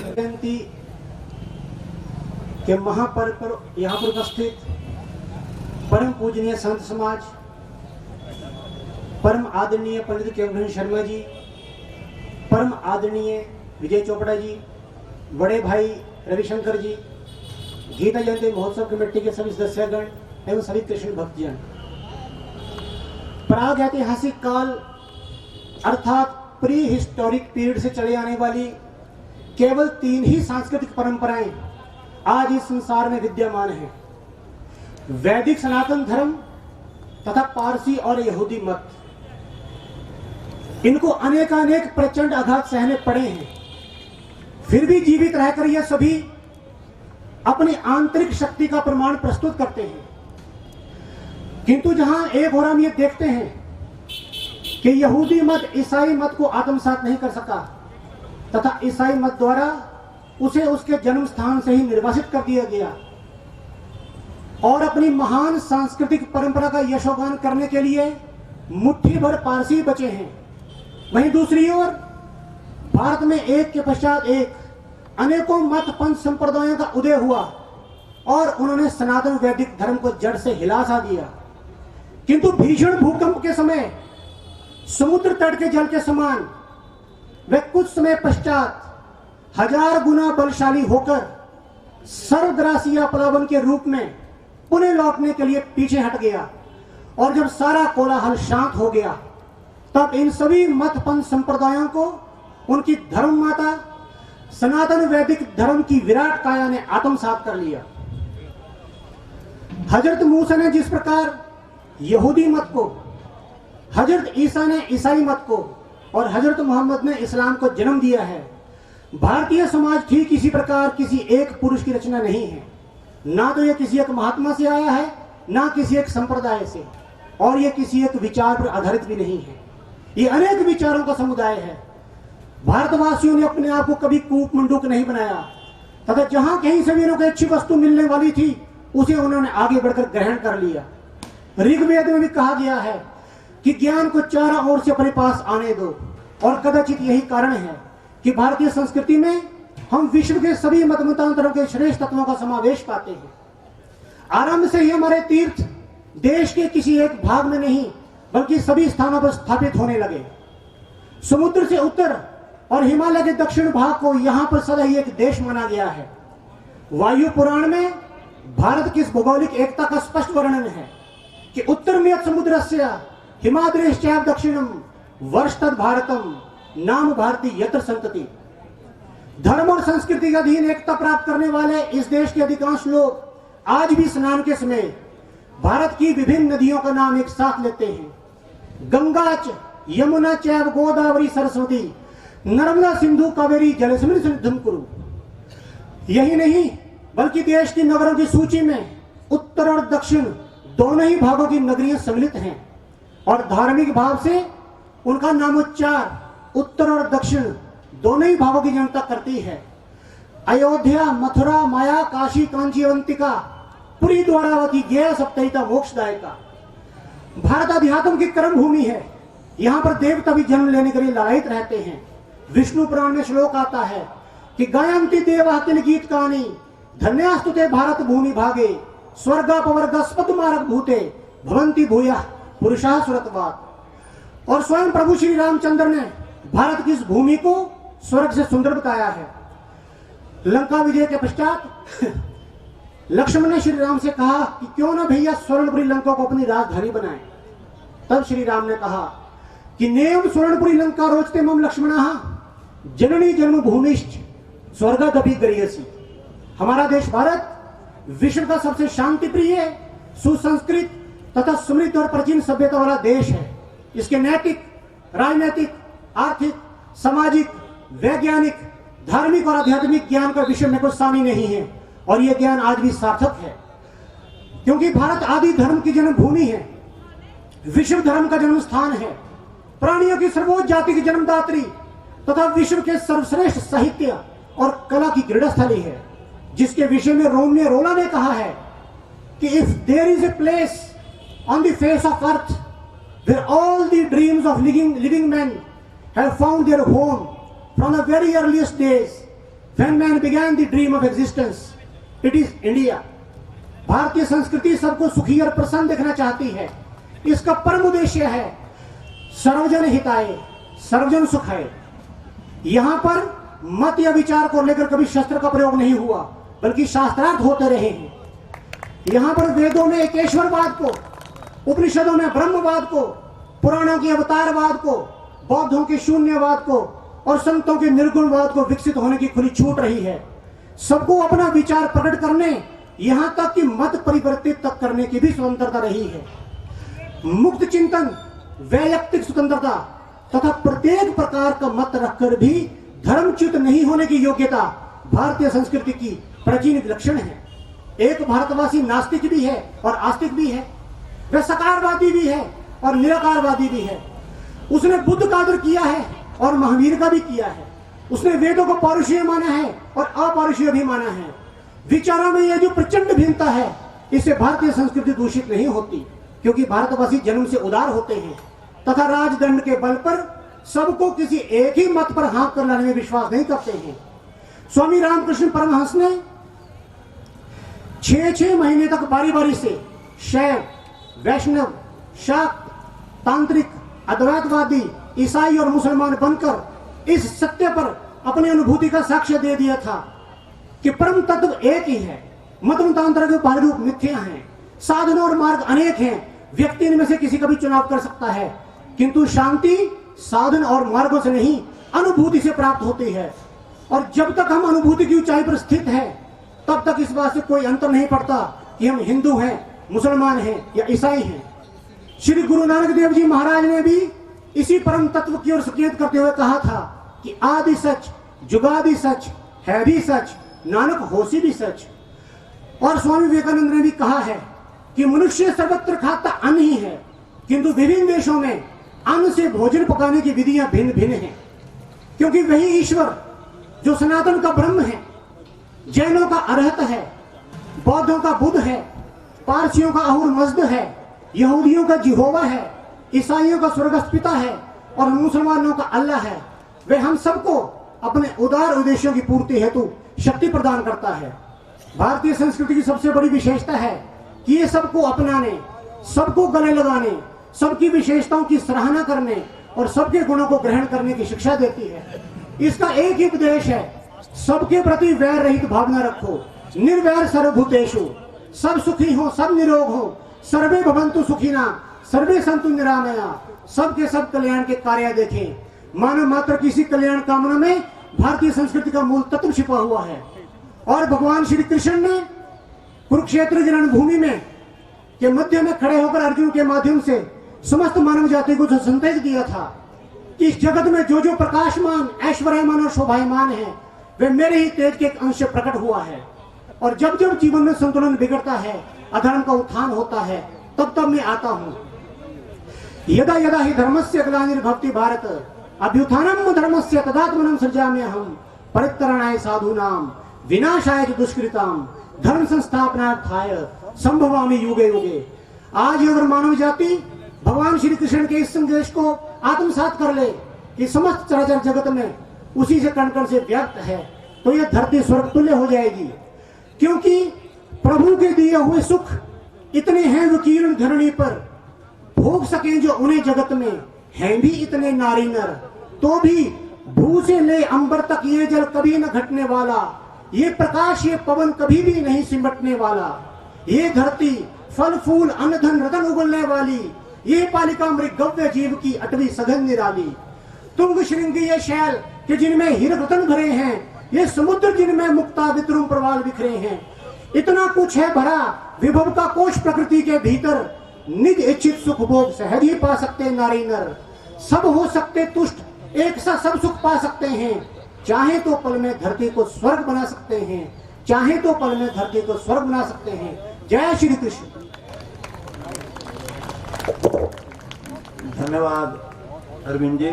जयंती के महापर्व पर यहाँ पर उपस्थित परम पूजनीय संत समाज, परम आदरणीय पंडित केवल शर्मा जी, परम आदरणीय विजय चोपड़ा जी, बड़े भाई रविशंकर जी, गीता जयंती महोत्सव कमेटी के सभी सदस्यगण एवं सभी कृष्ण भक्तजन, प्राग ऐतिहासिक काल अर्थात प्री हिस्टोरिक पीरियड से चले आने वाली केवल 3 ही सांस्कृतिक परंपराएं आज इस संसार में विद्यमान हैं। वैदिक सनातन धर्म तथा पारसी और यहूदी मत। इनको अनेकानेक प्रचंड आघात सहने पड़े हैं, फिर भी जीवित रहकर यह सभी अपनी आंतरिक शक्ति का प्रमाण प्रस्तुत करते हैं। किंतु जहां एक और हम ये देखते हैं कि यहूदी मत ईसाई मत को आत्मसात नहीं कर सका तथा ईसाई मत द्वारा उसे उसके जन्म स्थान से ही निर्वासित कर दिया गया और अपनी महान सांस्कृतिक परंपरा का यशोगान करने के लिए मुट्ठी भर पारसी बचे हैं। वहीं दूसरी ओर भारत में एक के पश्चात एक अनेकों मत पंथ संप्रदायों का उदय हुआ और उन्होंने सनातन वैदिक धर्म को जड़ से हिला सा दिया। किंतु भीषण भूकंप के समय समुद्र तट के जल के समान वे कुछ समय पश्चात 1000 गुना बलशाली होकर सर्वग्रासिया प्लावन के रूप में पुनः लौटने के लिए पीछे हट गया। और जब सारा कोलाहल शांत हो गया तब इन सभी मत पंथ संप्रदायों को उनकी धर्म माता सनातन वैदिक धर्म की विराट काया ने आत्मसात कर लिया। हजरत मूसा ने जिस प्रकार यहूदी मत को, हजरत ईसा ने ईसाई मत को और हजरत मोहम्मद ने इस्लाम को जन्म दिया है, भारतीय समाज ठीक इसी प्रकार किसी एक पुरुष की रचना नहीं है। ना तो यह किसी एक महात्मा से आया है, ना किसी एक संप्रदाय से, और यह किसी एक विचार पर आधारित भी नहीं है। ये अनेक विचारों का समुदाय है। भारतवासियों ने अपने आप को कभी कूप मंडूक नहीं बनाया तथा जहां कहीं से भी उन्हें अच्छी वस्तु मिलने वाली थी उसे उन्होंने आगे बढ़कर ग्रहण कर लिया। ऋग्वेद में भी कहा गया है कि ज्ञान को चारों ओर से अपने पास आने दो, और कदाचित यही कारण है कि भारतीय संस्कृति में हम विश्व के सभी मत मतांतरों के श्रेष्ठ तत्वों का समावेश पाते हैं। आरंभ से ही हमारे तीर्थ देश के किसी एक भाग में नहीं बल्कि सभी स्थानों पर स्थापित होने लगे। समुद्र से उत्तर और हिमालय के दक्षिण भाग को यहां पर सदा ही एक देश माना गया है। वायु पुराण में भारत की भौगोलिक एकता का स्पष्ट वर्णन है कि उत्तर में समुद्रस्य हिमाद्रेश्चैव दक्षिणम वर्षतद भारतम नाम भारती यत्र संतति। धर्म और संस्कृति के अधीन एकता प्राप्त करने वाले इस देश के अधिकांश लोग आज भी स्नान के समय भारत की विभिन्न नदियों का नाम एक साथ लेते हैं। गंगा च यमुना चैव गोदावरी सरस्वती नर्मदा सिंधु कावेरी जलस्मिन् सन्निधिं कुरु। यही नहीं बल्कि देश की नगरों की सूची में उत्तर और दक्षिण दोनों ही भागों की नगरियां सम्मिलित हैं और धार्मिक भाव से उनका नामोच्चार उत्तर और दक्षिण दोनों ही भागों की जनता करती है। अयोध्या, मथुरा, माया, काशी, कांची, अवंतिका, पुरी, द्वारावती, गया, सप्तहिता, मोक्षदायिका। भारत अध्यात्म की कर्म भूमि है। यहाँ पर देवता भी जन्म लेने के लिए लालायित रहते हैं। विष्णु पुराण में श्लोक आता है कि गायन्ति देवा किल गीत कहानी धन्यास्तुते भारत भूमि भागे स्वर्गापवर्गस्पद मारक भूते भवंती भूयः पुरुषाः सुरतवात्। और स्वयं प्रभु श्री रामचंद्र ने भारत की इस भूमि को स्वर्ग से सुंदर बताया है। लंका विजय के पश्चात लक्ष्मण ने श्री राम से कहा कि क्यों ना भैया स्वर्णपुरी लंका को अपनी राजधानी बनाएं। तब श्री राम ने कहा कि नेम स्वर्णपुरी लंका रोचते मम लक्ष्मणः जननी जन्मभूमिश्च स्वर्गादपि गरीयसी। हमारा देश भारत विश्व का सबसे शांति प्रिय, सुसंस्कृत तथा समृद्ध और प्राचीन सभ्यता वाला देश है। इसके नैतिक, राजनैतिक, आर्थिक, सामाजिक, वैज्ञानिक, धार्मिक और आध्यात्मिक ज्ञान का विषय में कोई सानी नहीं है और यह ज्ञान आज भी सार्थक है, क्योंकि भारत आदि धर्म की जन्मभूमि है, विश्व धर्म का जन्म स्थान है, प्राणियों की सर्वोच्च जाति की जन्मदात्री तथा विश्व के सर्वश्रेष्ठ साहित्य और कला की क्रीड़ास्थली है, जिसके विषय में रोमियो रोला ने कहा है कि if there is a place on the face of earth where all the dreams of living men have found their home, from the very earliest days when man began the dream of existence, it is India. भारतीय संस्कृति सबको सुखी और प्रसन्न देखना चाहती है। इसका परम उद्देश्य है सर्वजन हिताय, सर्वजन सुखाय। यहां पर मत या विचार को लेकर कभी शस्त्र का प्रयोग नहीं हुआ, बल्कि शास्त्रार्थ होते रहे हैं। यहां पर वेदों में एकेश्वरवाद को, उपनिषदों में ब्रह्मवाद को, पुराणों के अवतारवाद को, बौद्धों के शून्यवाद को और संतों के निर्गुणवाद को विकसित होने की खुली छूट रही है। सबको अपना विचार प्रकट करने, यहां तक कि मत परिवर्तित तक करने की भी स्वतंत्रता रही है। मुक्त चिंतन, वैयक्तिक स्वतंत्रता तथा प्रत्येक प्रकार का मत रखकर भी धर्मच्युत नहीं होने की योग्यता भारतीय संस्कृति की प्राचीन लक्षण है। एक भारतवासी नास्तिक भी है और आस्तिक भी है, वह सकारवादी भी है और निराकारवादी भी है। उसने बुद्ध का आदर किया है और महावीर का भी किया है। उसने वेदों को पौरुषीय माना है और अपौरुषीय भी माना है। विचारों में यह जो प्रचंड भिन्नता है, इससे भारतीय संस्कृति दूषित नहीं होती, क्योंकि भारतवासी जन्म से उदार होते हैं तथा राजदंड के बल पर सबको किसी एक ही मत पर हाथ कर लाने में विश्वास नहीं करते हैं। स्वामी रामकृष्ण परमहंस ने 6 महीने तक बारी बारी से शैव, वैष्णव, शाक्त, तांत्रिक, अद्वैतवादी, ईसाई और मुसलमान बनकर इस सत्य पर अपनी अनुभूति का साक्ष्य दे दिया था कि परम तत्व एक ही है। मत मतांतर के बाह्य रूप मिथ्या हैं, साधन और मार्ग अनेक हैं। व्यक्ति इनमें से किसी का भी चुनाव कर सकता है, किंतु शांति साधन और मार्गों से नहीं, अनुभूति से प्राप्त होती है। और जब तक हम अनुभूति की ऊंचाई पर स्थित हैं, तब तक इस बात से कोई अंतर नहीं पड़ता कि हम हिंदू हैं, मुसलमान हैं या ईसाई हैं। श्री गुरु नानक देव जी महाराज ने भी इसी परम तत्व की ओर संकेत करते हुए कहा था कि आदि सच, जुगादि सच, है भी सच, नानक होसी भी सच। और स्वामी विवेकानंद ने भी कहा है कि मनुष्य सर्वत्र खाता अन्न ही है, किंतु विभिन्न देशों में अन्न से भोजन पकाने की विधियां भिन्न भिन्न हैं, क्योंकि वही ईश्वर जो सनातन का ब्रह्म है, जैनों का अरहत है, बौद्धों का बुद्ध है, पारसियों का अहुर मज़्द है, यहूदियों का जिहोवा है, ईसाइयों का स्वर्गस्थ पिता है और मुसलमानों का अल्लाह है, वे हम सबको अपने उदार उद्देश्यों की पूर्ति हेतु शक्ति प्रदान करता है। भारतीय संस्कृति की सबसे बड़ी विशेषता है कि ये सबको अपनाने, सबको गले लगाने, सबकी विशेषताओं की सराहना करने और सबके गुणों को ग्रहण करने की शिक्षा देती है। इसका एक ही उपदेश है, सबके प्रति वैर रहित भावना रखो, निर्वैर सर्वभूतेषु। सब सुखी हो, सब निरोग हो, सर्वे भवन्तु सुखिना, सर्वे सन्तु निरामया। सबके सब कल्याण के कार्य देखें। मानव मात्र किसी कल्याण कामना में भारतीय संस्कृति का मूल तत्व छिपा हुआ है। और भगवान श्री कृष्ण ने कुरुक्षेत्र की रणभूमि में के मध्य में खड़े होकर अर्जुन के माध्यम से समस्त मानव जाति को जो संदेश दिया था कि इस जगत में जो जो प्रकाशमान, ऐश्वर्यमान और शोभायमान है, वे मेरे ही तेज के एक अंश प्रकट हुआ है। और जब जब जीवन में संतुलन बिगड़ता है, अधर्म का उत्थान होता है, तब तब मैं आता हूं। यदा यदा ही धर्मस्य ग्लानिर्भवति भारत अभ्युत्थानम् धर्मस्य तदात्मनं सृजाम्यहम् परित्तरणाय साधूनां विनाशाय च दुष्कृताम् धर्म संस्थापनार्थाय संभवामि युगे युगे। आज अगर मानव जाति भगवान श्री कृष्ण के इस संदेश को आत्मसात कर ले कि समस्त चराचर जगत में उसी से कण कण से व्याप्त है, तो यह धरती स्वर्ग तुल्य हो जाएगी। क्योंकि प्रभु के दिए हुए सुख इतने हैं विकीर्ण धरणी पर, भोग सके जो उन्हें जगत में, हैं भी इतने नारी नर, तो भी भू से ले अंबर तक ये जल कभी न घटने वाला, ये प्रकाश ये पवन कभी भी नहीं सिमटने वाला, ये धरती फल फूल अन्न धन रतन उगलने वाली, ये पालिका मृग गव्य जीव की अटवी सघन निराली। तुंग श्रृंगी ये शैल कि जिनमें हीर रतन भरे हैं, ये समुद्र जिनमें मुक्ता विद्रुम प्रवाल बिखरे हैं। इतना कुछ है भरा विभव का कोश प्रकृति के भीतर, निज इच्छित सुख भोग सहज ही पा सकते नारी नर। सब हो सकते तुष्ट, एक सा सब सुख पा सकते हैं। चाहे तो पल में धरती को स्वर्ग बना सकते हैं, चाहे तो पल में धरती को स्वर्ग बना सकते हैं। जय श्री कृष्ण। धन्यवाद अरविंद जी।